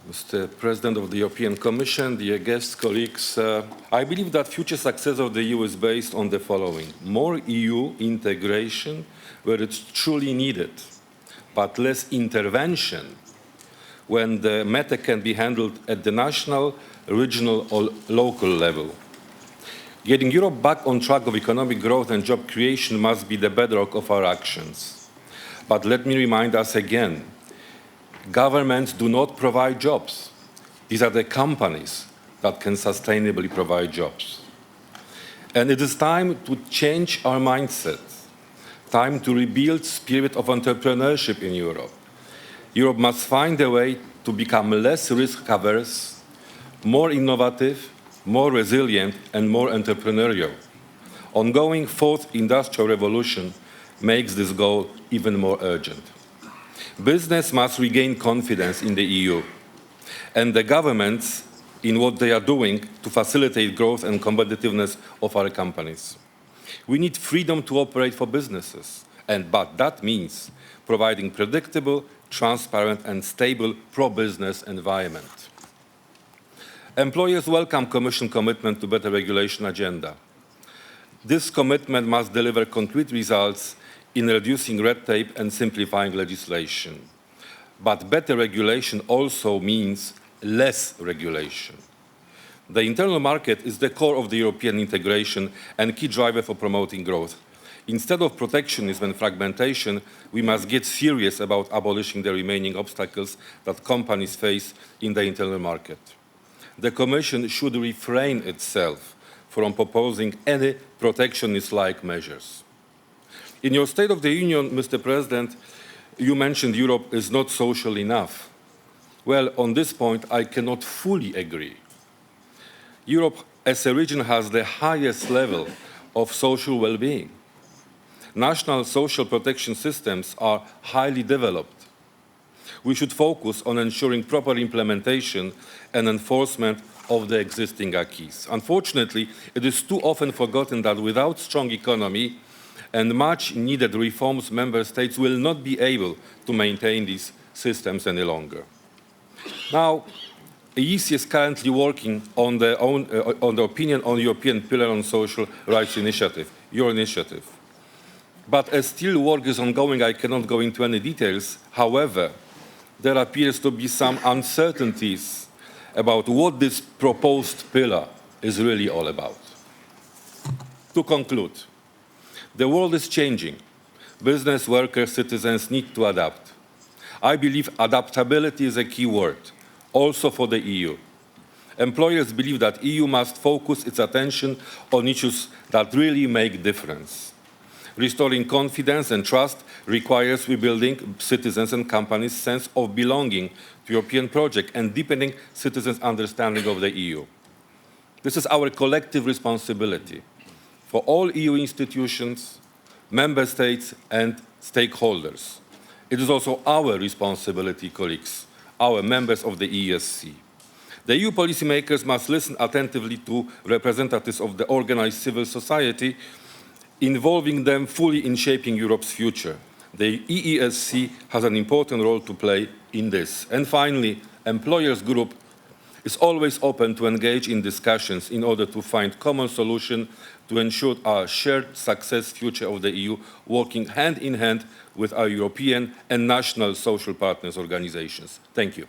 Mr. President of the European Commission, dear guests, colleagues, I believe that future success of the EU is based on the following: more EU integration where it's truly needed, but less intervention when the matter can be handled at the national, regional or local level. Getting Europe back on track of economic growth and job creation must be the bedrock of our actions. But let me remind us again, governments do not provide jobs. These are the companies that can sustainably provide jobs. And it is time to change our mindset, time to rebuild spirit of entrepreneurship in Europe. Europe must find a way to become less risk-averse, more innovative, more resilient, and more entrepreneurial. Ongoing fourth industrial revolution makes this goal even more urgent. Business must regain confidence in the EU and the governments in what they are doing to facilitate growth and competitiveness of our companies. We need freedom to operate for businesses, but that means providing predictable, transparent and stable pro-business environment. Employers welcome Commission commitment to better regulation agenda. This commitment must deliver concrete results in reducing red tape and simplifying legislation. But better regulation also means less regulation. The internal market is the core of the European integration and key driver for promoting growth. Instead of protectionism and fragmentation, we must get serious about abolishing the remaining obstacles that companies face in the internal market. The Commission should refrain itself from proposing any protectionist-like measures. In your State of the Union, Mr. President, you mentioned Europe is not social enough. Well, on this point, I cannot fully agree. Europe as a region has the highest level of social well-being. National social protection systems are highly developed. We should focus on ensuring proper implementation and enforcement of the existing acquis. Unfortunately, it is too often forgotten that without strong economy and much needed reforms, member states will not be able to maintain these systems any longer. Now, EESC is currently working on the opinion on European Pillar on Social Rights initiative, your initiative. But as still work is ongoing, I cannot go into any details. However, there appears to be some uncertainties about what this proposed pillar is really all about. To conclude, the world is changing. Business, workers, citizens need to adapt. I believe adaptability is a key word, also for the EU. Employers believe that the EU must focus its attention on issues that really make a difference. Restoring confidence and trust requires rebuilding citizens' and companies' sense of belonging to the European project and deepening citizens' understanding of the EU. This is our collective responsibility for all EU institutions, member states and stakeholders. It is also our responsibility, colleagues, our members of the EESC. The EU policymakers must listen attentively to representatives of the organized civil society, involving them fully in shaping Europe's future. The EESC has an important role to play in this. And finally, employers' group is always open to engage in discussions in order to find common solutions to ensure our shared success future of the EU, working hand in hand with our European and national social partners organizations. Thank you.